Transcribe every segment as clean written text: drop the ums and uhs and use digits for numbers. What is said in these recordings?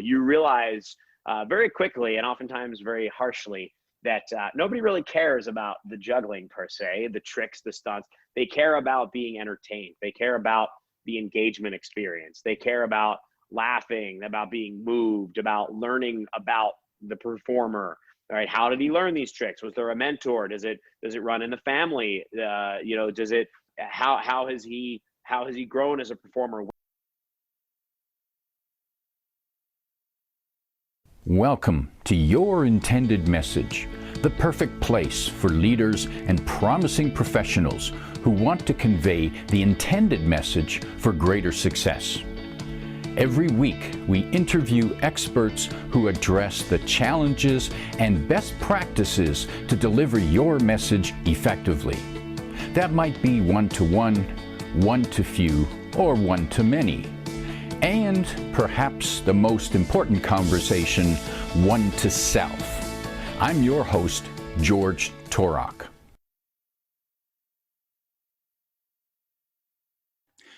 You realize very quickly and oftentimes very harshly that nobody really cares about the juggling per se, the tricks, the stunts. They care about being entertained. They care about the engagement experience. They care about laughing, about being moved, about learning about the performer. All right, how did he learn these tricks? Was there a mentor? Does it run in the family? Does it? How has he grown as a performer? Welcome to Your Intended Message, the perfect place for leaders and promising professionals who want to convey the intended message for greater success. Every week, we interview experts who address the challenges and best practices to deliver your message effectively. That might be one-to-one, one-to-few, or one-to-many. And perhaps the most important conversation, one to self. I'm your host, George Torok.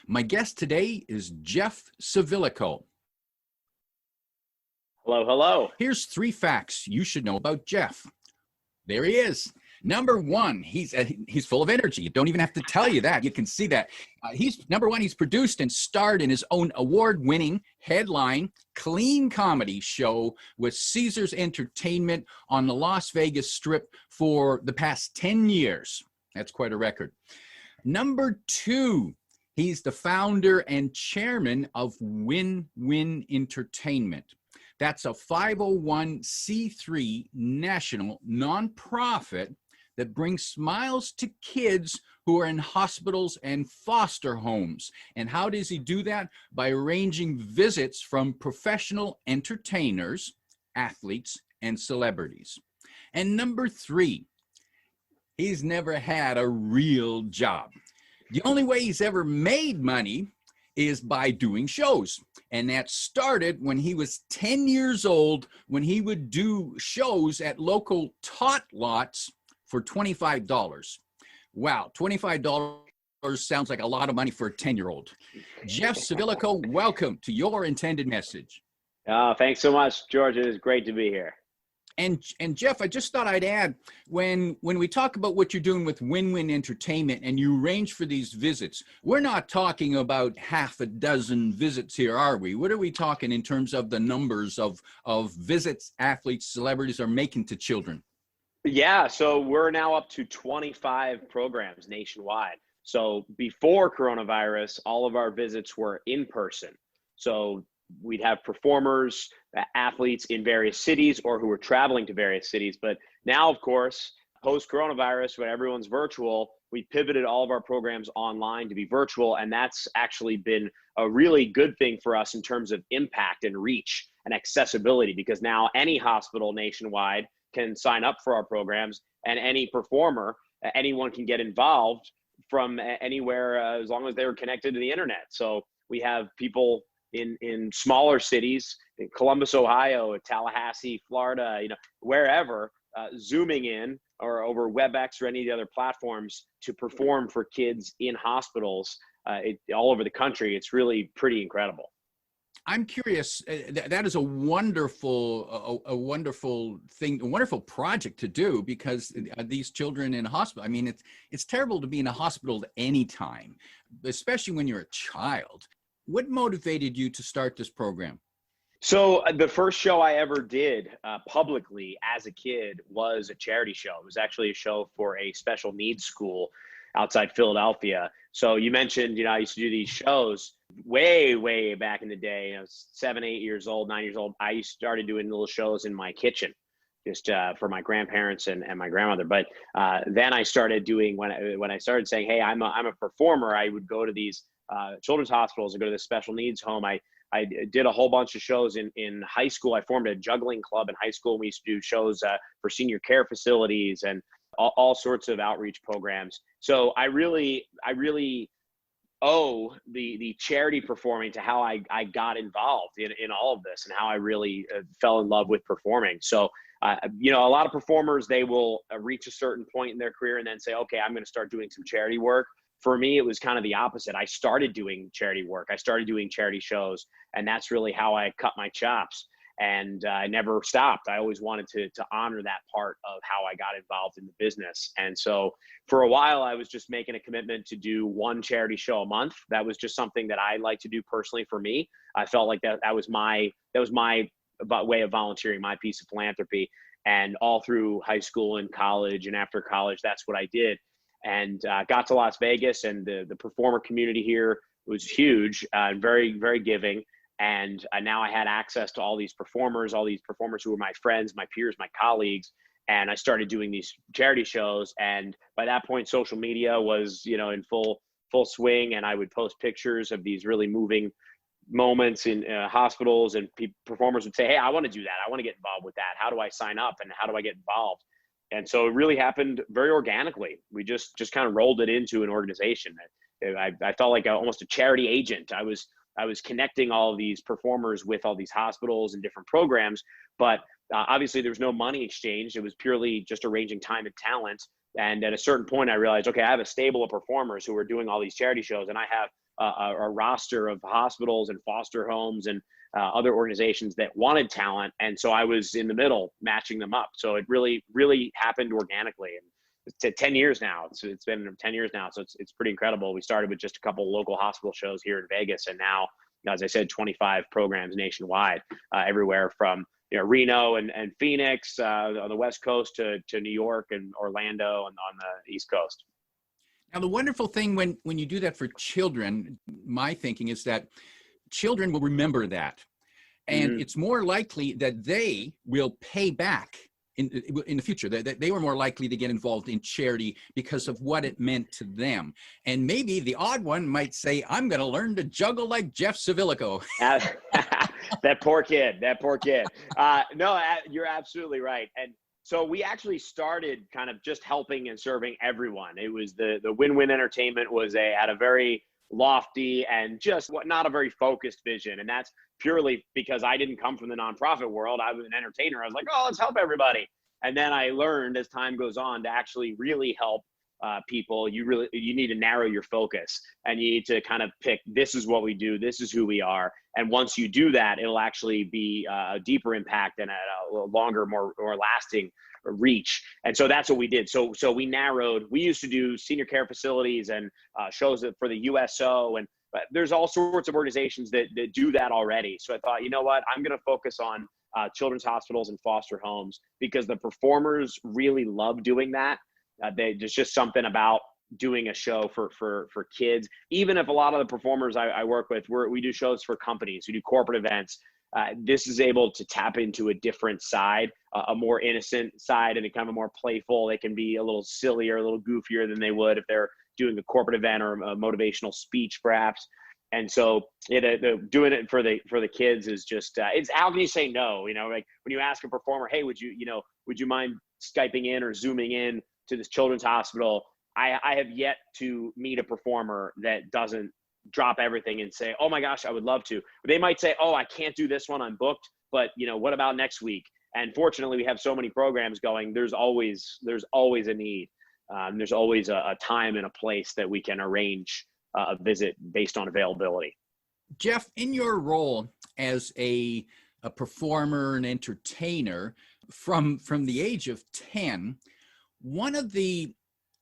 My guest today is Jeff Civillico. Hello, hello. Here's 3 facts you should know about Jeff. There he is. Number 1, he's full of energy. You don't even have to tell you that. You can see that. Number 1, he's produced and starred in his own award-winning headline clean comedy show with Caesars Entertainment on the Las Vegas Strip for the past 10 years. That's quite a record. Number 2, he's the founder and chairman of Win-Win Entertainment. That's a 501c3 national nonprofit that brings smiles to kids who are in hospitals and foster homes. And how does he do that? By arranging visits from professional entertainers, athletes, and celebrities. And number 3, he's never had a real job. The only way he's ever made money is by doing shows. And that started when he was 10 years old, when he would do shows at local tot lots for $25. Wow, $25 sounds like a lot of money for a 10-year-old. Jeff Civillico, welcome to Your Intended Message. Thanks so much, George. It is great to be here. And Jeff, I just thought I'd add, when we talk about what you're doing with Win-Win Entertainment and you arrange for these visits, we're not talking about half a dozen visits here, are we? What are we talking in terms of the numbers of visits athletes, celebrities are making to children? Yeah, so we're now up to 25 programs nationwide. So before coronavirus, all of our visits were in person. So we'd have performers, athletes in various cities or who were traveling to various cities. But now, of course, post-coronavirus, when everyone's virtual, we pivoted all of our programs online to be virtual. And that's actually been a really good thing for us in terms of impact and reach and accessibility, because now any hospital nationwide can sign up for our programs, and any performer, anyone can get involved from anywhere as long as they were connected to the internet. So we have people in smaller cities, in Columbus, Ohio, Tallahassee, Florida, wherever, zooming in or over WebEx or any of the other platforms to perform for kids in hospitals all over the country. It's really pretty incredible. I'm curious, that is a wonderful thing, a wonderful project to do, because these children in a hospital, I mean, it's terrible to be in a hospital at any time, especially when you're a child. What motivated you to start this program? So the first show I ever did publicly as a kid was a charity show. It was actually a show for a special needs school outside Philadelphia. So you mentioned, I used to do these shows way back in the day. 7, 8 years old, 9 years old. I started doing little shows in my kitchen, just for my grandparents and my grandmother. But then I started doing, when I started saying, hey, I'm a performer, I would go to these children's hospitals and go to the special needs home. I did a whole bunch of shows in high school. I formed a juggling club in high school. We used to do shows for senior care facilities and all sorts of outreach programs. So I really owe the charity performing to how I got involved in all of this and how I really fell in love with performing. So, a lot of performers, they will reach a certain point in their career and then say, okay, I'm going to start doing some charity work. For me, it was kind of the opposite. I started doing charity work. I started doing charity shows, and that's really how I cut my chops. And I never stopped. I always wanted to honor that part of how I got involved in the business. And so for a while, I was just making a commitment to do one charity show a month. That was just something that I like to do personally for me. I felt like that was my way of volunteering, my piece of philanthropy. And all through high school and college and after college, that's what I did. And got to Las Vegas, and the performer community here was huge, very, very giving. And now I had access to all these performers who were my friends, my peers, my colleagues. And I started doing these charity shows. And by that point, social media was, in full swing. And I would post pictures of these really moving moments in hospitals, and performers would say, "Hey, I want to do that. I want to get involved with that. How do I sign up, and how do I get involved?" And so it really happened very organically. We just kind of rolled it into an organization. I felt like almost a charity agent. I was connecting all of these performers with all these hospitals and different programs, but obviously there was no money exchanged. It was purely just arranging time and talent. And at a certain point, I realized, okay, I have a stable of performers who are doing all these charity shows, and I have a roster of hospitals and foster homes and other organizations that wanted talent. And so I was in the middle matching them up. So it really, really happened organically. And it's 10 years now. It's been 10 years now. So it's pretty incredible. We started with just a couple of local hospital shows here in Vegas. And now, as I said, 25 programs nationwide, everywhere from Reno and Phoenix on the West Coast to New York and Orlando and on the East Coast. Now, the wonderful thing when you do that for children, my thinking is that children will remember that. And it's more likely that they will pay back in the future, that they were more likely to get involved in charity because of what it meant to them. And maybe the odd one might say, "I'm going to learn to juggle like Jeff Civillico." That poor kid. No, you're absolutely right. And so we actually started kind of just helping and serving everyone. It was the Win-Win Entertainment was had a very lofty and just not a very focused vision. And that's purely because I didn't come from the nonprofit world. I was an entertainer. I was like, "Oh, let's help everybody." And then I learned as time goes on to actually really help people. You need to narrow your focus, and you need to kind of pick, this is what we do, this is who we are. And once you do that, it'll actually be a deeper impact and a longer, more lasting reach. And so that's what we did. So we narrowed. We used to do senior care facilities and shows for the USO, and there's all sorts of organizations that do that already. So I thought, you know what, I'm going to focus on children's hospitals and foster homes, because the performers really love doing that. There's just something about doing a show for kids. Even if a lot of the performers I work with, we do shows for companies, we do corporate events. This is able to tap into a different side, a more innocent side, and a kind of a more playful. They can be a little sillier, a little goofier than they would if they're doing a corporate event or a motivational speech, perhaps. And so doing it for the kids is just, it's how can you say no? Like when you ask a performer, "Hey, would you mind Skyping in or Zooming in to this children's hospital?" I have yet to meet a performer that doesn't drop everything and say, "Oh my gosh, I would love to." They might say, "Oh, I can't do this one, I'm booked, but what about next week?" And fortunately, we have so many programs going. There's always a need. There's always a time and a place that we can arrange a visit based on availability. Jeff, in your role as a performer and entertainer from the age of 10,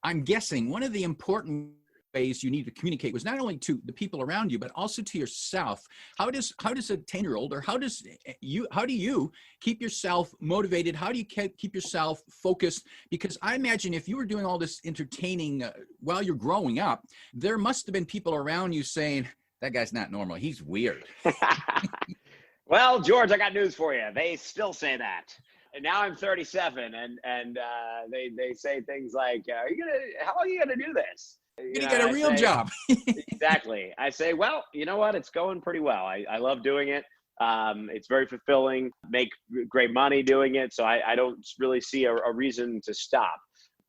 I'm guessing one of the important ways you need to communicate was not only to the people around you, but also to yourself. How does a 10-year-old, or how do you keep yourself motivated? How do you keep yourself focused? Because I imagine if you were doing all this entertaining while you're growing up, there must have been people around you saying, "That guy's not normal. He's weird." Well, George, I got news for you. They still say that. And now I'm 37, and they say things like, "How are you gonna do this? You're gonna get a real job." Exactly. I say, "Well, you know what? It's going pretty well. I love doing it. It's very fulfilling. Make great money doing it. So I don't really see a reason to stop.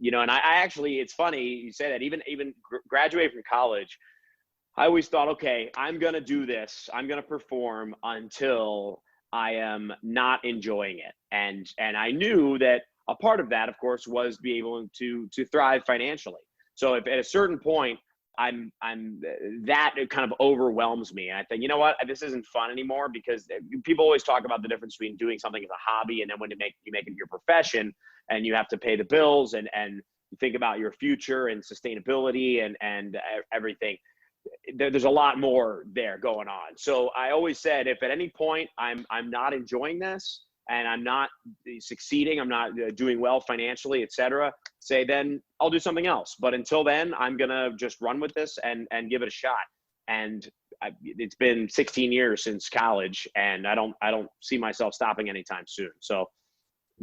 And I actually, it's funny you say that. Even graduating from college, I always thought, okay, I'm gonna do this. I'm gonna perform until I am not enjoying it. And I knew that a part of that, of course, was be able to thrive financially. So if at a certain point I'm that it kind of overwhelms me. And I think, you know what, this isn't fun anymore, because people always talk about the difference between doing something as a hobby and then when you make it your profession and you have to pay the bills and you think about your future and sustainability and everything. There's a lot more there going on. So I always said, if at any point I'm not enjoying this and I'm not succeeding, I'm not doing well financially, etc., say then I'll do something else. But until then, I'm gonna just run with this and give it a shot. And it's been 16 years since college, and I don't see myself stopping anytime soon. So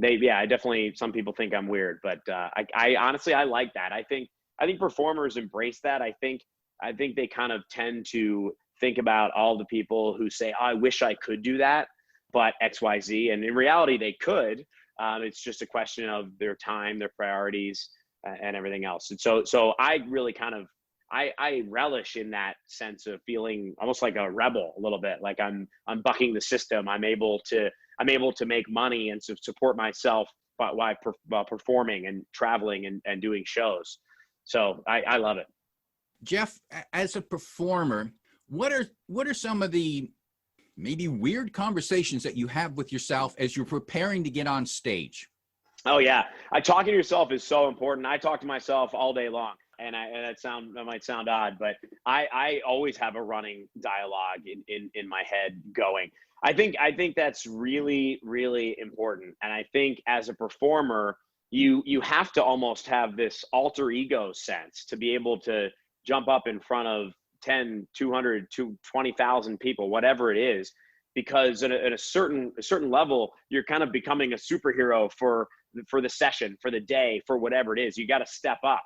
I definitely, some people think I'm weird, but I honestly, I like that. I think performers embrace that. I think they kind of tend to think about all the people who say, oh, I wish I could do that, but X, Y, Z. And in reality, they could. It's just a question of their time, their priorities, and everything else. And so I really kind of, I relish in that sense of feeling almost like a rebel a little bit, like I'm bucking the system. I'm able to make money and support myself while performing and traveling and doing shows. So I love it. Jeff, as a performer, what are some of the maybe weird conversations that you have with yourself as you're preparing to get on stage? Oh yeah, talking to yourself is so important. I talk to myself all day long, and that might sound odd, but I always have a running dialogue in my head going. I think that's really, really important. And I think as a performer, you have to almost have this alter ego sense to be able to jump up in front of 10, 200, 20,000 people, whatever it is, because at a certain level, you're kind of becoming a superhero for the session, for the day, for whatever it is. You got to step up.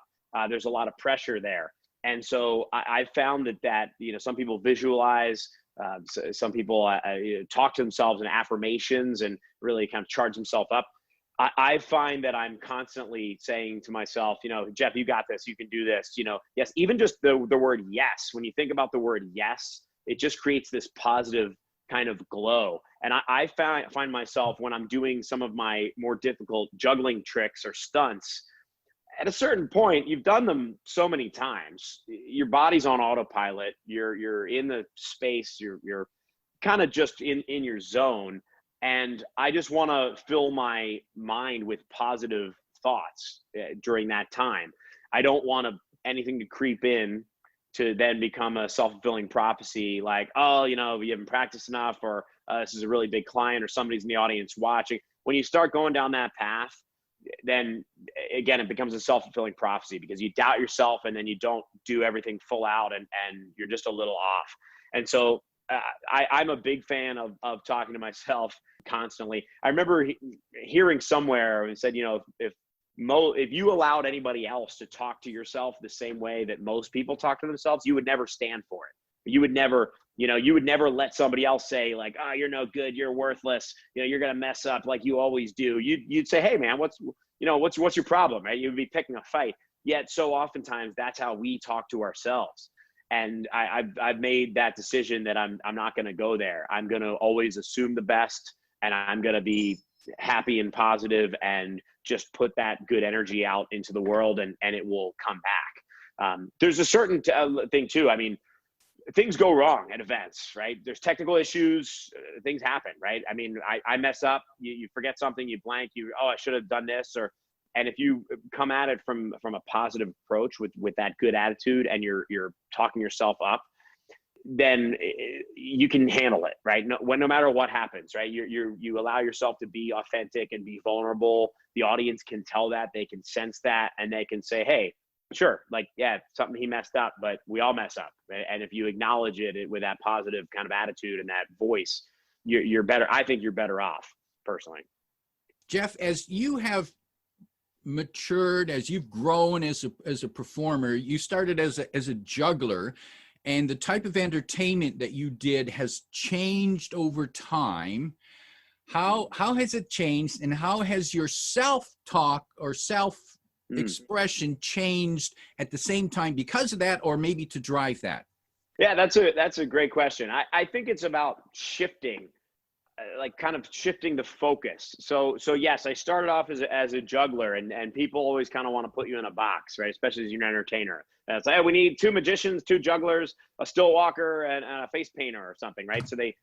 There's a lot of pressure there. And so I found that, some people visualize, some people talk to themselves in affirmations and really kind of charge themselves up. I find that I'm constantly saying to myself, Jeff, you got this, you can do this, yes, even just the word yes. When you think about the word yes, it just creates this positive kind of glow. And I find myself, when I'm doing some of my more difficult juggling tricks or stunts, at a certain point, you've done them so many times, your body's on autopilot, you're in the space, you're kind of just in your zone. And I just want to fill my mind with positive thoughts during that time. I don't want anything to creep in to then become a self-fulfilling prophecy, like, oh, you haven't practiced enough, or this is a really big client, or somebody's in the audience watching. When you start going down that path, then again, it becomes a self-fulfilling prophecy, because you doubt yourself and then you don't do everything full out and you're just a little off. And so I'm a big fan of talking to myself constantly. I remember hearing somewhere and said, if you allowed anybody else to talk to yourself the same way that most people talk to themselves, you would never stand for it. You would never let somebody else say, like, oh, you're no good, you're worthless, you're going to mess up like you always do. You'd say, hey man, what's your problem, right? You'd be picking a fight. Yet so oftentimes that's how we talk to ourselves. And I've made that decision that I'm not going to go there. I'm going to always assume the best, and I'm going to be happy and positive and just put that good energy out into the world, and it will come back. There's a certain thing too. I mean, things go wrong at events, right? There's technical issues, things happen, right? I mean, I mess up, you forget something, you blank, I should have done this, and if you come at it from a positive approach with that good attitude, and you're talking yourself up, then you can handle it, right? No matter what happens, right? You allow yourself to be authentic and be vulnerable. The audience can tell that, they can sense that, and they can say, hey, sure, like, yeah, something he messed up, but we all mess up. And if you acknowledge it with that positive kind of attitude and that voice, you're better. I think you're better off, personally. Jeff, as you have matured, as you've grown as a performer, you started as a juggler, and the type of entertainment that you did has changed over time. How has it changed, and how has your self-talk or self-expression changed at the same time because of that, or maybe to drive that? Yeah, that's a great question. I think it's about shifting like kind of shifting the focus. So yes, I started off as a juggler, and people always kind of want to put you in a box, right? Especially as you're an entertainer. And it's like, hey, we need 2 magicians, 2 jugglers, a still walker, and a face painter or something, right? So they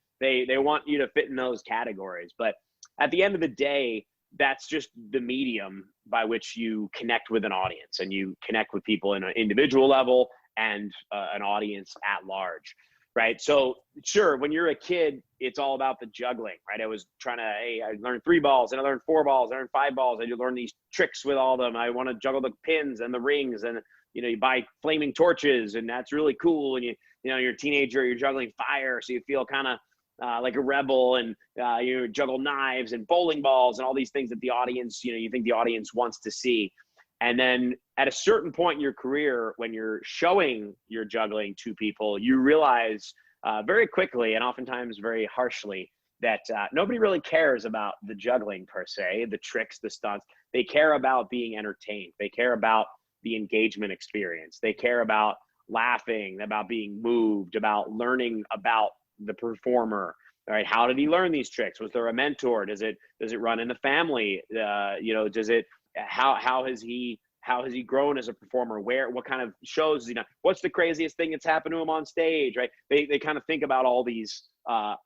want you to fit in those categories. But at the end of the day, that's just the medium by which you connect with an audience, and you connect with people in an individual level and an audience at large. Right. So sure, when you're a kid, it's all about the juggling, right? I was trying to, hey, I learned 3 balls and I learned 4 balls, I learned 5 balls. I learn these tricks with all of them. I want to juggle the pins and the rings, and, you buy flaming torches, and that's really cool. And you're a teenager, you're juggling fire. So you feel kind of like a rebel, and you juggle knives and bowling balls and all these things that the audience, you think the audience wants to see. And then at a certain point in your career, when you're showing your juggling to people, you realize very quickly, and oftentimes very harshly, that nobody really cares about the juggling per se, the tricks, the stunts. They care about being entertained. They care about the engagement experience. They care about laughing, about being moved, about learning about the performer. All right, how did he learn these tricks? Was there a mentor? Does it run in the family? Does it? How has he grown as a performer? What kind of shows, what's the craziest thing that's happened to him on stage, right? They kind of think about all these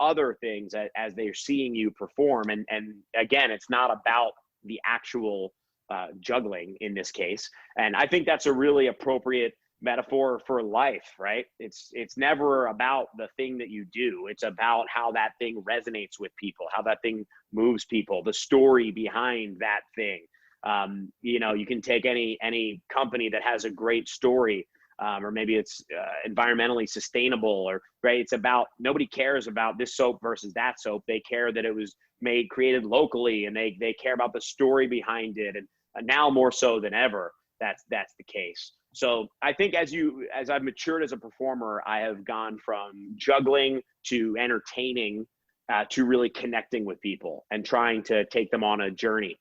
other things as they're seeing you perform. And again, it's not about the actual juggling in this case. And I think that's a really appropriate metaphor for life, right? It's never about the thing that you do. It's about how that thing resonates with people, how that thing moves people, the story behind that thing. You can take any company that has a great story, or maybe it's environmentally sustainable, or right. It's about, nobody cares about this soap versus that soap. They care that it was created locally, and they care about the story behind it. And now more so than ever, that's the case. So I think as I've matured as a performer, I have gone from juggling to entertaining, to really connecting with people and trying to take them on a journey.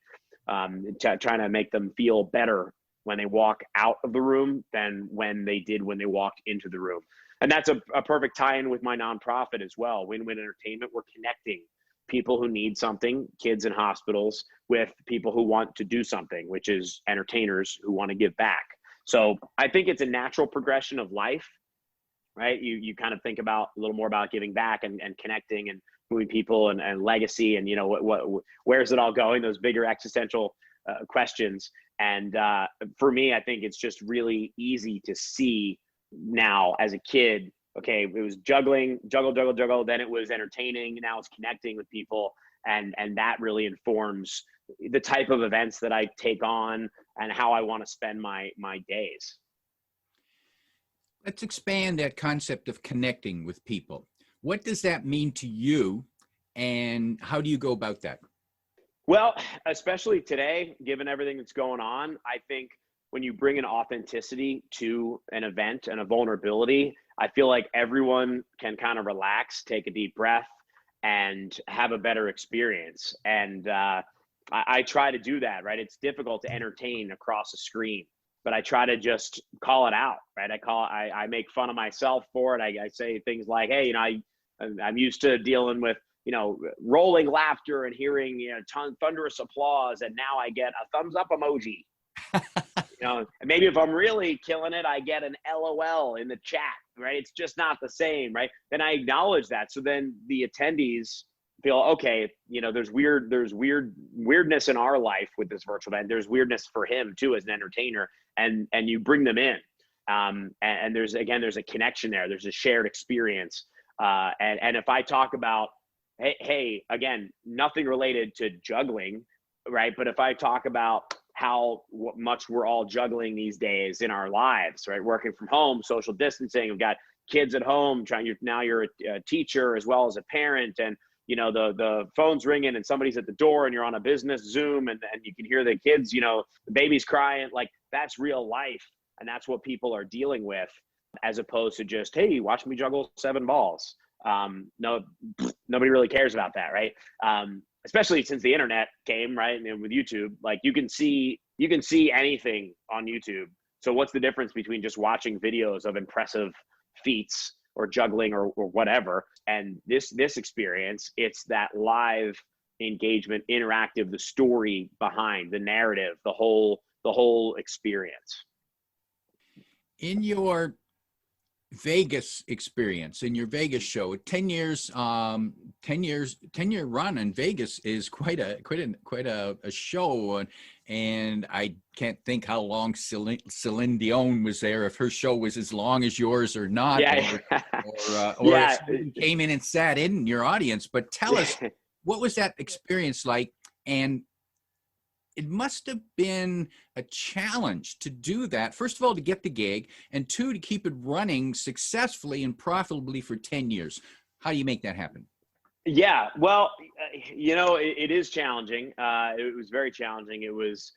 Trying to make them feel better when they walk out of the room than when they did when they walked into the room. And that's a perfect tie-in with my nonprofit as well. Win-Win Entertainment. We're connecting people who need something, kids in hospitals, with people who want to do something, which is entertainers who want to give back. So I think it's a natural progression of life, right? You kind of think about a little more about giving back and connecting and moving people and legacy, and where's it all going? Those bigger existential questions. And for me, I think it's just really easy to see now as a kid. Okay, it was juggle. Then it was entertaining. Now it's connecting with people, and that really informs the type of events that I take on and how I want to spend my days. Let's expand that concept of connecting with people. What does that mean to you, and how do you go about that? Well, especially today, given everything that's going on, I think when you bring an authenticity to an event and a vulnerability, I feel like everyone can kind of relax, take a deep breath, and have a better experience. And I try to do that, right? It's difficult to entertain across a screen, but I try to just call it out, right? I make fun of myself for it. I say things like, hey, I'm used to dealing with, rolling laughter and hearing, thunderous applause. And now I get a thumbs up emoji. Maybe if I'm really killing it, I get an LOL in the chat, right? It's just not the same, right? Then I acknowledge that. So then the attendees feel, okay, there's weirdness in our life with this virtual event. There's weirdness for him too, as an entertainer, and you bring them in. And there's a connection there. There's a shared experience. And if I talk about, hey, again, nothing related to juggling, right? But if I talk about how much we're all juggling these days in our lives, right? Working from home, social distancing, we've got kids at home, now you're a teacher as well as a parent, and the phone's ringing and somebody's at the door and you're on a business Zoom, and you can hear the kids, the baby's crying. Like, that's real life. And that's what people are dealing with, as opposed to just, hey, watch me juggle 7 balls. No, nobody really cares about that, right? Especially since the internet came, right? And with YouTube, like you can see anything on YouTube. So what's the difference between just watching videos of impressive feats or juggling or whatever. And this experience, it's that live engagement, interactive, the story behind the narrative, the whole experience. In your Vegas experience, in your Vegas show, 10 year run in Vegas is quite a show. And I can't think how long Celine Dion was there, if her show was as long as yours or not, Yeah. or if someone came in and sat in your audience. But tell us, what was that experience like? And it must have been a challenge to do that. First of all, to get the gig, and two, to keep it running successfully and profitably for 10 years. How do you make that happen? Yeah, well, it is challenging. It was very challenging. It was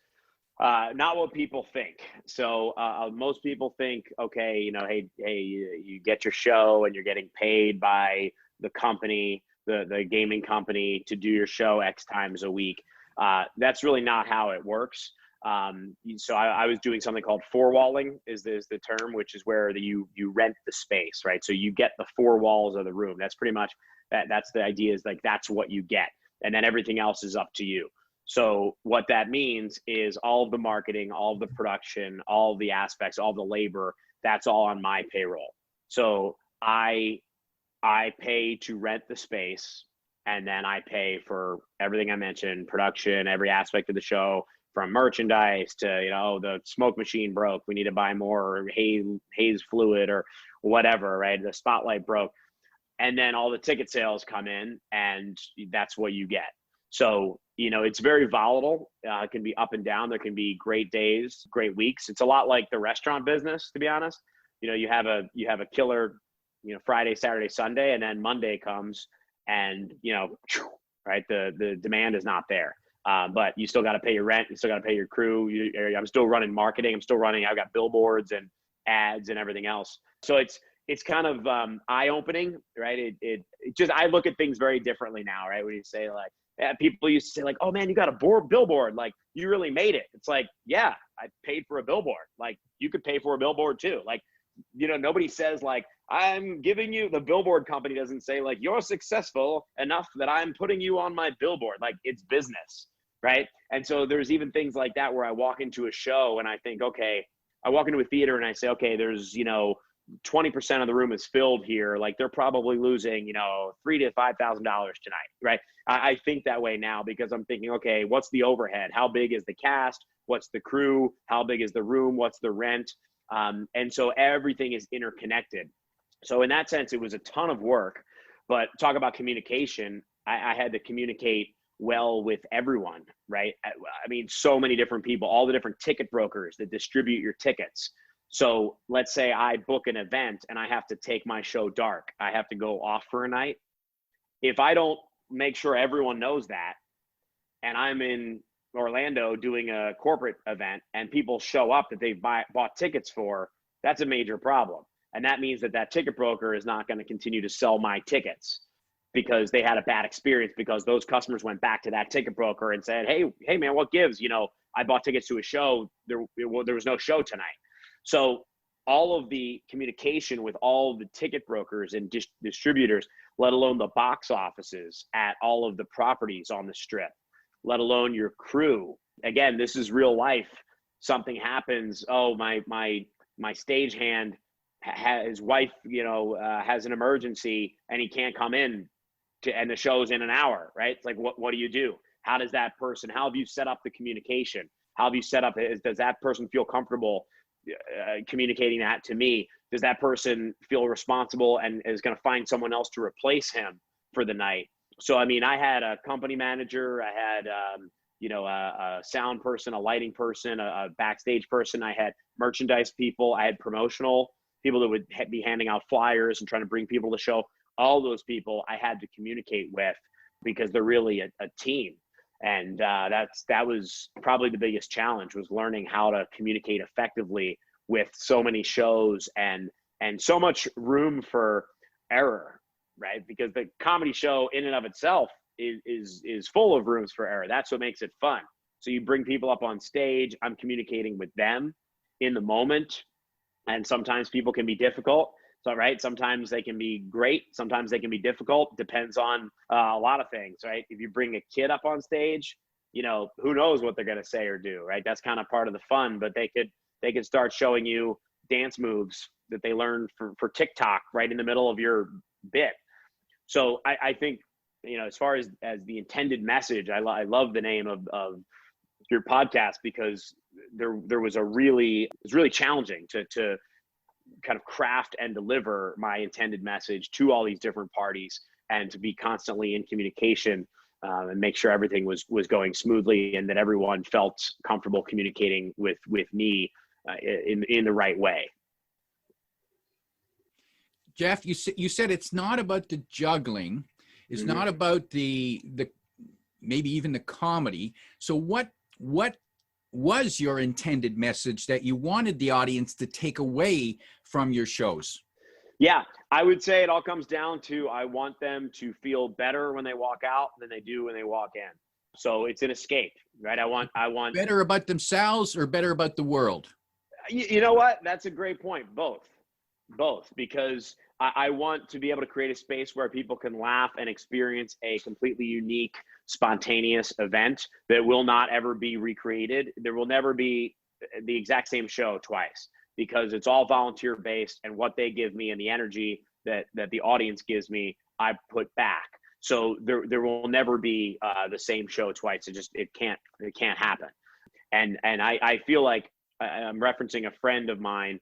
not what people think. So most people think, okay, hey, you get your show and you're getting paid by the company, the gaming company, to do your show X times a week. That's really not how it works. So I was doing something called four-walling is the term, which is where you rent the space, right? So you get the four walls of the room. That's pretty much that's the idea, is like, that's what you get. And then everything else is up to you. So what that means is all of the marketing, all of the production, all of the aspects, all the labor, that's all on my payroll. So I pay to rent the space, and then I pay for everything I mentioned, production, every aspect of the show, from merchandise to, the smoke machine broke, we need to buy more haze fluid or whatever, right? The spotlight broke. And then all the ticket sales come in, and that's what you get. So, it's very volatile. It can be up and down. There can be great days, great weeks. It's a lot like the restaurant business, to be honest. You have a killer, Friday, Saturday, Sunday, and then Monday comes, and right, the demand is not there. But you still got to pay your rent. You still got to pay your crew. I'm still running marketing. I've got billboards and ads and everything else. So it's kind of eye-opening, right? It just, I look at things very differently now, right? When you say, like, people used to say, like, oh man, you got a billboard, like, you really made it. It's like, yeah, I paid for a billboard. Like, you could pay for a billboard too. Like, nobody says, like, I'm giving you, the billboard company doesn't say, like, you're successful enough that I'm putting you on my billboard. Like, it's business, right? And so there's even things like that where I walk into a show and I think, okay, I walk into a theater and I say, okay, there's, 20% of the room is filled here. Like, they're probably losing, $3,000 to $5,000 tonight, right? I think that way now, because I'm thinking, okay, what's the overhead? How big is the cast? What's the crew? How big is the room? What's the rent? And so everything is interconnected. So in that sense, it was a ton of work. But talk about communication. I had to communicate well with everyone, right? I mean, so many different people, all the different ticket brokers that distribute your tickets. So let's say I book an event and I have to take my show dark. I have to go off for a night. If I don't make sure everyone knows that, and I'm in Orlando doing a corporate event and people show up that they've bought tickets for, that's a major problem. And that means that ticket broker is not going to continue to sell my tickets because they had a bad experience, because those customers went back to that ticket broker and said, hey man, what gives? I bought tickets to a show. There was no show tonight. So all of the communication with all the ticket brokers and distributors, let alone the box offices at all of the properties on the strip, let alone your crew. Again, this is real life. Something happens. Oh, my stagehand, his wife, has an emergency and he can't come in and the show's in an hour, right? It's like, what do you do? How does that person, how have you set up the communication? How have you set up, does that person feel comfortable communicating that to me? Does that person feel responsible and is going to find someone else to replace him for the night? So, I mean, I had a company manager, I had, a sound person, a lighting person, a backstage person. I had merchandise people. I had promotional people that would be handing out flyers and trying to bring people to the show. All those people I had to communicate with, because they're really a team. And that was probably the biggest challenge, was learning how to communicate effectively with so many shows and so much room for error, right? Because the comedy show in and of itself is full of rooms for error. That's what makes it fun. So you bring people up on stage, I'm communicating with them in the moment, and sometimes people can be difficult. So, right, sometimes they can be great, sometimes they can be difficult, depends on a lot of things, right? If you bring a kid up on stage, who knows what they're going to say or do, right? That's kind of part of the fun, but they could start showing you dance moves that they learned for TikTok right in the middle of your bit. So I think, as far as the intended message, I love the name of your podcast, because there was it's really challenging to kind of craft and deliver my intended message to all these different parties, and to be constantly in communication, and make sure everything was going smoothly, and that everyone felt comfortable communicating with me in the right way. Jeff, you said it's not about the juggling. It's Mm-hmm. not about the maybe even the comedy. So what was your intended message that you wanted the audience to take away from your shows? Yeah, I would say it all comes down to, I want them to feel better when they walk out than they do when they walk in. So it's an escape, right? I want Better about themselves or better about the world? You know what? That's a great point. Both, because I want to be able to create a space where people can laugh and experience a completely unique, spontaneous event that will not ever be recreated. There will never be the exact same show twice, because it's all volunteer based, and what they give me and the energy that the audience gives me, I put back. So there will never be the same show twice. It can't happen. And I feel like I'm referencing a friend of mine,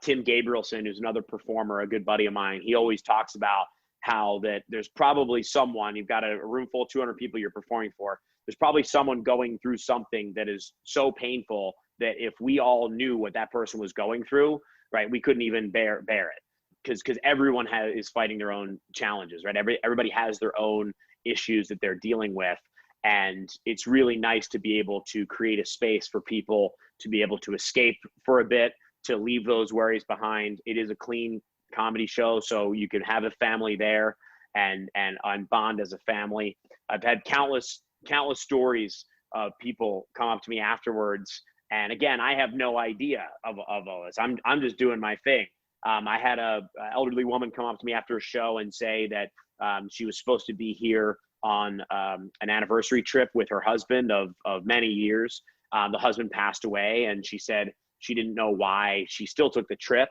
Tim Gabrielson, who's another performer, a good buddy of mine. He always talks about how that there's probably someone, you've got a room full of 200 people you're performing for. There's probably someone going through something that is so painful that if we all knew what that person was going through, right, we couldn't even bear it. Because everyone is fighting their own challenges, right? Everybody has their own issues that they're dealing with. And it's really nice to be able to create a space for people to be able to escape for a bit, to leave those worries behind. It is a clean comedy show, so you can have a family there and bond as a family. I've had countless stories of people come up to me afterwards, and again, I have no idea of all this. I'm just doing my thing. I had a elderly woman come up to me after a show and say that she was supposed to be here on an anniversary trip with her husband of many years. The husband passed away, and she said she didn't know why she still took the trip,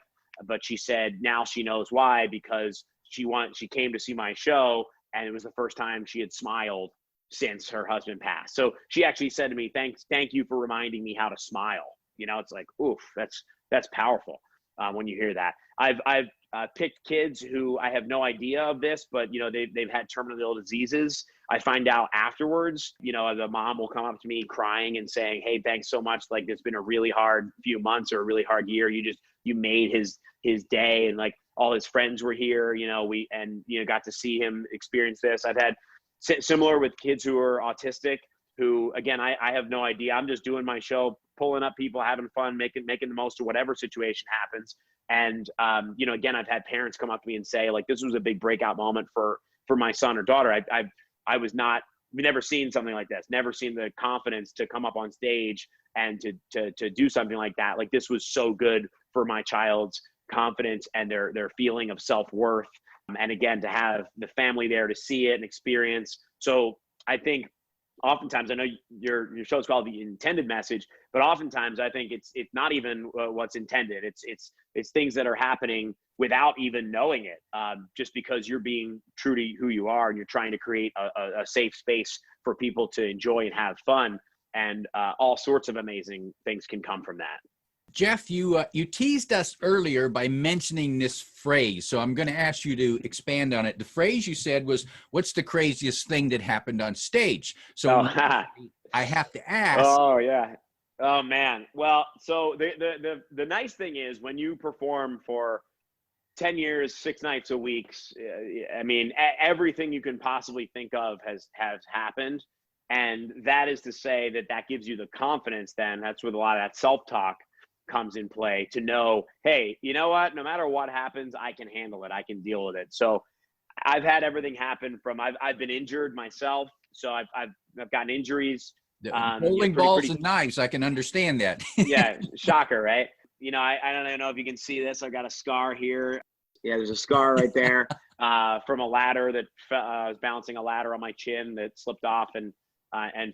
but she said now she knows why, because she came to see my show, and it was the first time she had smiled since her husband passed. So she actually said to me, thank you for reminding me how to smile. It's like, oof, that's powerful when you hear that. I've picked kids who I have no idea of this, but they've had terminal ill diseases. I find out afterwards, the mom will come up to me crying and saying, hey, thanks so much. Like, it's been a really hard few months or a really hard year. You made his day, and like all his friends were here, we got to see him experience this. I've had similar with kids who are autistic, who, again, I have no idea. I'm just doing my show, pulling up people, having fun, making the most of whatever situation happens. And, again, I've had parents come up to me and say, like, this was a big breakout moment for my son or daughter. We've never seen something like this, never seen the confidence to come up on stage and to do something like that. Like, this was so good for my child's confidence and their feeling of self-worth. And again, to have the family there to see it and experience. So I think oftentimes, I know your show is called The Intended Message, but oftentimes I think it's not even what's intended. It's things that are happening without even knowing it, just because you're being true to who you are, and you're trying to create a safe space for people to enjoy and have fun. And all sorts of amazing things can come from that. Jeff, you teased us earlier by mentioning this phrase, so I'm going to ask you to expand on it. The phrase you said was, what's the craziest thing that happened on stage? So I have to ask. Oh, yeah. Oh, man. Well, so the nice thing is, when you perform for 10 years, 6 nights a week, I mean, everything you can possibly think of has happened. And that is to say that gives you the confidence then. That's where a lot of that self-talk comes in play, to know, hey, you know what, no matter what happens, I can handle it. I can deal with it. So I've had everything happen from, I've been injured myself. So I've gotten injuries. Bowling balls and knives. I can understand that. Yeah. Shocker, right? I don't even know if you can see this. I've got a scar here. Yeah, there's a scar right there from a ladder that I was balancing a ladder on my chin that slipped off and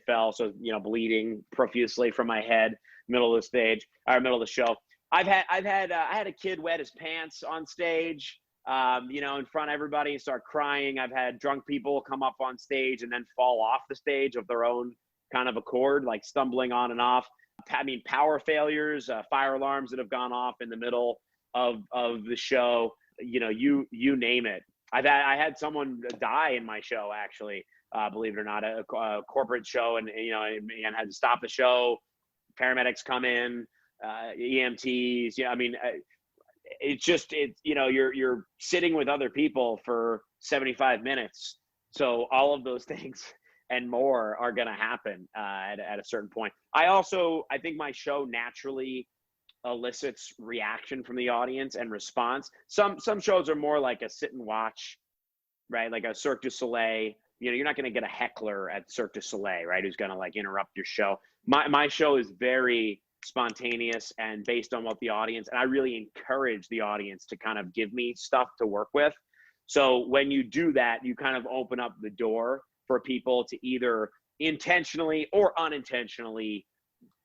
fell. So, bleeding profusely from my head, middle of the show. I had a kid wet his pants on stage, in front of everybody and start crying. I've had drunk people come up on stage and then fall off the stage of their own kind of accord, like stumbling on and off. I mean, power failures, fire alarms that have gone off in the middle of the show. You name it. I had someone die in my show, actually, believe it or not, a corporate show, and had to stop the show. Paramedics come in, EMTs. Yeah, I mean, you're sitting with other people for 75 minutes. So all of those things and more are going to happen at a certain point. I think my show naturally elicits reaction from the audience and response. Some shows are more like a sit and watch, right? Like a Cirque du Soleil. You're not going to get a heckler at Cirque du Soleil, right? Who's going to like interrupt your show. My show is very spontaneous and based on what the audience, and I really encourage the audience to kind of give me stuff to work with. So when you do that, you kind of open up the door for people to either intentionally or unintentionally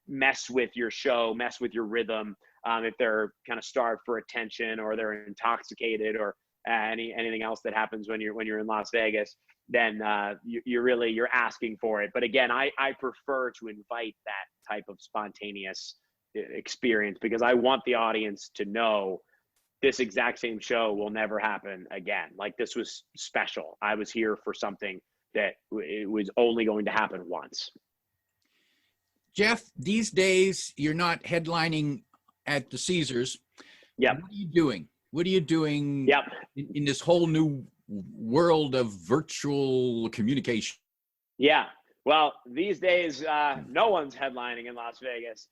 mess with your show, mess with your rhythm. If they're kind of starved for attention or they're intoxicated or anything else that happens when you're in Las Vegas, then you're asking for it. But again, I prefer to invite that type of spontaneous experience because I want the audience to know this exact same show will never happen again. Like, this was special. I was here for something that it was only going to happen once. Jeff, these days you're not headlining at the Caesars. Yep. What are you doing? What are you doing Yep. in this whole new world of virtual communication? Yeah. Well, these days, no one's headlining in Las Vegas,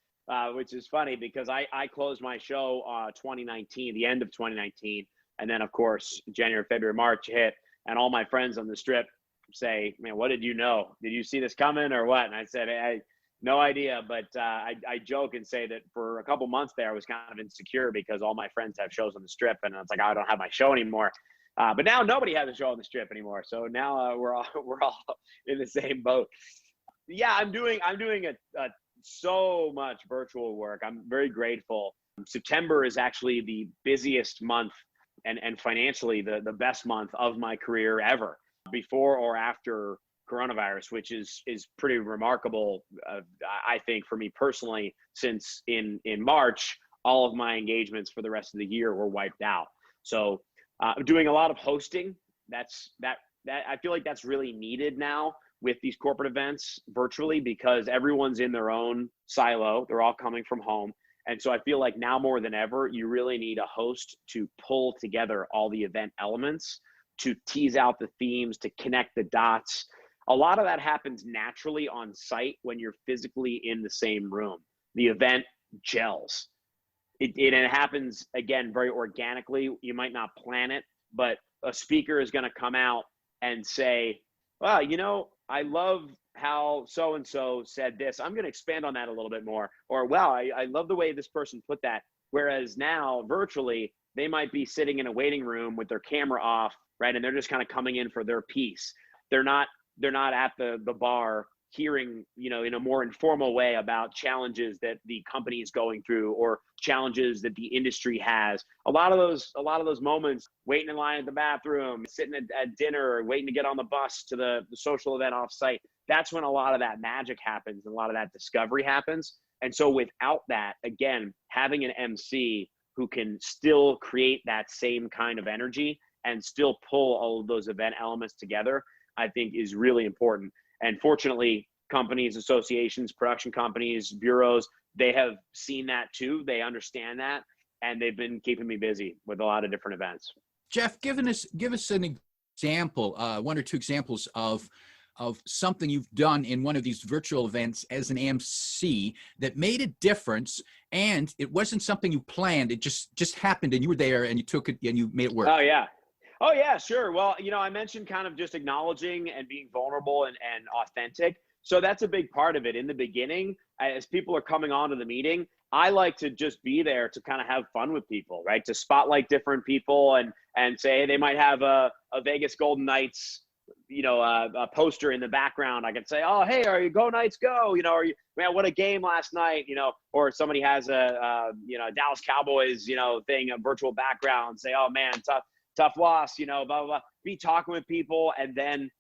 which is funny because I closed my show 2019, the end of 2019. And then, of course, January, February, March hit. And all my friends on the Strip say, man, what did you know? Did you see this coming or what? And I said, hey, no idea. But I joke and say that for a couple months there, I was kind of insecure because all my friends have shows on the Strip. And it's like, I don't have my show anymore. But now nobody has a show on the Strip anymore. So now we're all in the same boat. Yeah, I'm doing so much virtual work. I'm very grateful. September is actually the busiest month and financially the best month of my career ever, before or after coronavirus, which is pretty remarkable, I think, for me personally, since in March, all of my engagements for the rest of the year were wiped out. So I'm doing a lot of hosting. That I feel like that's really needed now with these corporate events virtually because everyone's in their own silo. They're all coming from home. And so I feel like now more than ever, you really need a host to pull together all the event elements, to tease out the themes, to connect the dots. A lot of that happens naturally on site when you're physically in the same room. The event gels. It happens, again, very organically. You might not plan it, but a speaker is going to come out and say, well, I love how so-and-so said this. I'm going to expand on that a little bit more. Or, wow, I love the way this person put that. Whereas now, virtually, they might be sitting in a waiting room with their camera off, right? And they're just kind of coming in for their piece. They're not at the bar hearing, in a more informal way about challenges that the company is going through or challenges that the industry has. A lot of those moments, waiting in line at the bathroom, sitting at dinner, waiting to get on the bus to the social event off site. That's when a lot of that magic happens and a lot of that discovery happens. And so without that, again, having an MC who can still create that same kind of energy and still pull all of those event elements together, I think is really important. And fortunately, companies, associations, production companies, bureaus, they have seen that too. They understand that, and they've been keeping me busy with a lot of different events. Jeff, give us an example, one or two examples of something you've done in one of these virtual events as an MC that made a difference, and it wasn't something you planned. It just happened, and you were there, and you took it, and you made it work. Oh yeah, sure. Well, I mentioned kind of just acknowledging and being vulnerable and authentic. So that's a big part of it. In the beginning, as people are coming onto the meeting, I like to just be there to kind of have fun with people, right? To spotlight different people and say, hey, they might have a Vegas Golden Knights, a poster in the background. I could say, oh, hey, are you go Knights go? Are you, man, what a game last night, or somebody has a Dallas Cowboys, thing, a virtual background, say, oh man, tough loss, blah, blah, blah. Be talking with people and then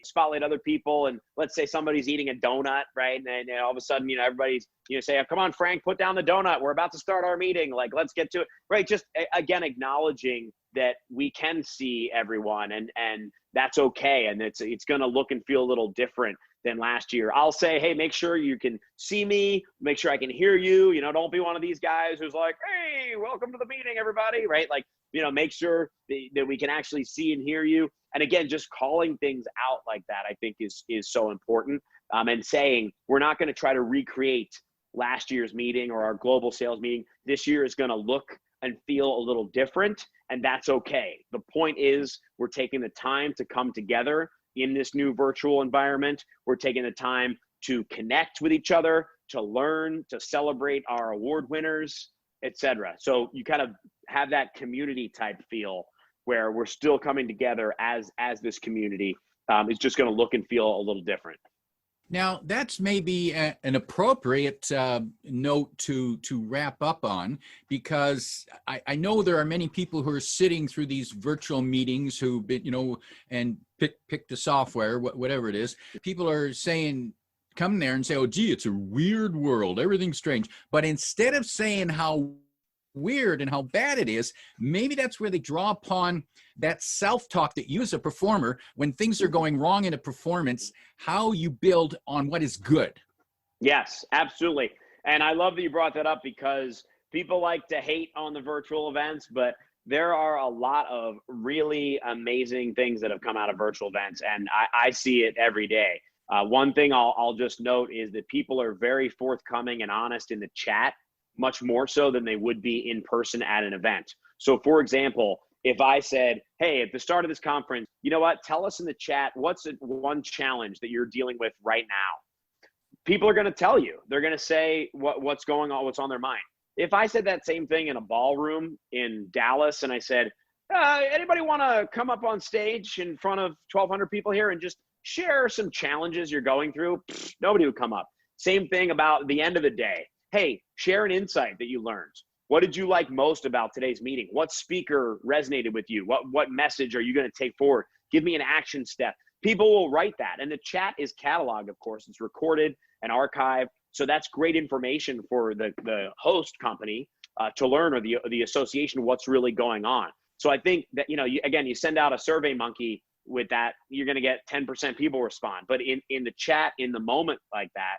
spotlight other people. And let's say somebody's eating a donut, right? And all of a sudden, everybody's, say, oh, come on, Frank, put down the donut. We're about to start our meeting. Like, let's get to it, right? Just, again, acknowledging that we can see everyone and that's okay. And it's going to look and feel a little different than last year. I'll say, hey, make sure you can see me, make sure I can hear you. Don't be one of these guys who's like, hey, welcome to the meeting, everybody, right? Like, make sure that we can actually see and hear you. And again, just calling things out like that, I think is so important. And saying, we're not going to try to recreate last year's meeting or our global sales meeting. This year is going to look and feel a little different, and that's okay. The point is, we're taking the time to come together in this new virtual environment. We're taking the time to connect with each other, to learn, to celebrate our award winners, etc. So you kind of have that community type feel where we're still coming together as this community. It's just going to look and feel a little different. Now, that's maybe an appropriate note to wrap up on, because I know there are many people who are sitting through these virtual meetings who, and pick the software, whatever it is. People are saying, come there and say, oh, gee, it's a weird world. Everything's strange. But instead of saying how weird and how bad it is, maybe that's where they draw upon that self-talk that you as a performer, when things are going wrong in a performance, how you build on what is good. Yes, absolutely. And I love that you brought that up, because people like to hate on the virtual events, but there are a lot of really amazing things that have come out of virtual events, and I see it every day. One thing I'll just note is that people are very forthcoming and honest in the chat, much more so than they would be in person at an event. So for example, if I said, hey, at the start of this conference, you know what, tell us in the chat, what's one challenge that you're dealing with right now? People are going to tell you. They're going to say what's going on, what's on their mind. If I said that same thing in a ballroom in Dallas and I said, anybody want to come up on stage in front of 1,200 people here and just share some challenges you're going through? Nobody would come up. Same thing about the end of the day. Hey, share an insight that you learned. What did you like most about today's meeting? What speaker resonated with you? What message are you going to take forward? Give me an action step. People will write that. And the chat is cataloged, of course. It's recorded and archived. So that's great information for the host company to learn, or the association, what's really going on. So I think that, you send out a Survey Monkey with that, you're going to get 10% people respond. But in the chat, in the moment like that,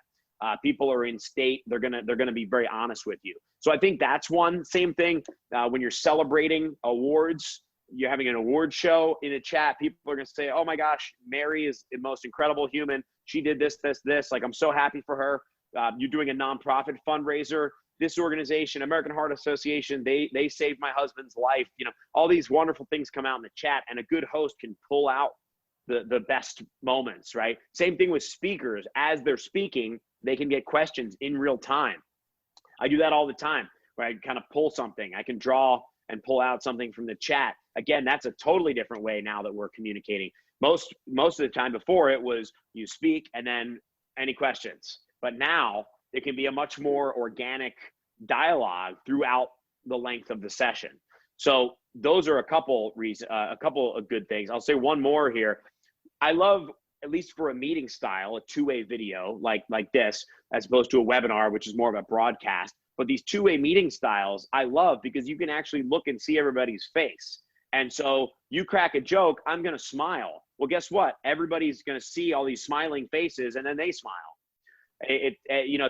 people are in state, they're gonna be very honest with you. So I think that's one. Same thing when you're celebrating awards, you're having an award show in a chat, people are gonna say, oh my gosh, Mary is the most incredible human. She did this. Like, I'm so happy for her. You're doing a nonprofit fundraiser. This organization, American Heart Association, they saved my husband's life. All these wonderful things come out in the chat, and a good host can pull out the best moments, right? Same thing with speakers. As they're speaking, they can get questions in real time. I do that all the time, where I kind of pull something. I can draw and pull out something from the chat. Again, that's a totally different way now that we're communicating. Most of the time before, it was you speak and then any questions. But now it can be a much more organic dialogue throughout the length of the session. So those are a couple of good things. I'll say one more here. I love, at least for a meeting style, a two-way video like this, as opposed to a webinar, which is more of a broadcast. But these two-way meeting styles, I love, because you can actually look and see everybody's face. And so you crack a joke, I'm going to smile. Well, guess what? Everybody's going to see all these smiling faces, and then they smile.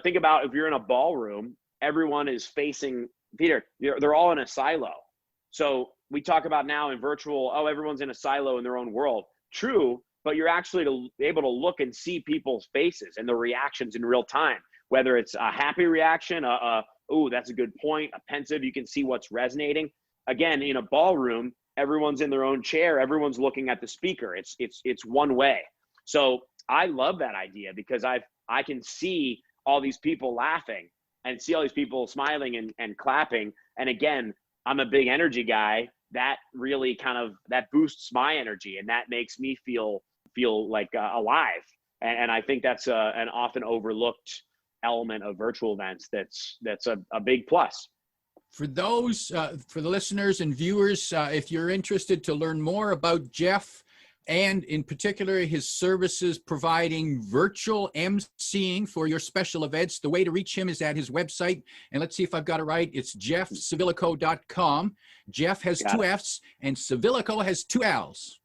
Think about if you're in a ballroom, everyone is facing, Peter, they're all in a silo. So we talk about now in virtual, oh, everyone's in a silo in their own world. True, but you're actually able to look and see people's faces and the reactions in real time, whether it's a happy reaction, oh, that's a good point, a pensive, you can see what's resonating. Again, in a ballroom, everyone's in their own chair, everyone's looking at the speaker. It's one way. So I love that idea, because I can see all these people laughing. and see all these people smiling and clapping. And again, I'm a big energy guy. That really that boosts my energy, and that makes me feel like alive. And I think that's an often overlooked element of virtual events. That's a big plus. For those, for the listeners and viewers, if you're interested to learn more about Jeff, and in particular his services providing virtual emceeing for your special events, the way to reach him is at his website. And let's see if I've got it right. It's jeffcivillico.com. Jeff has two F's and Civillico has two L's.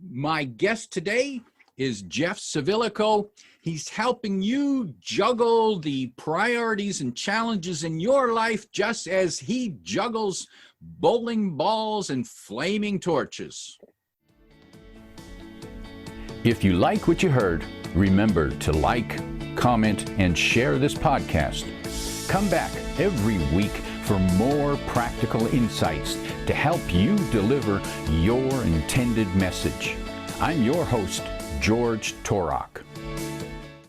My guest today is Jeff Civillico. He's helping you juggle the priorities and challenges in your life just as he juggles bowling balls and flaming torches. If you like what you heard, remember to like, comment, and share this podcast. Come back every week for more practical insights to help you deliver your intended message. I'm your host, George Torok.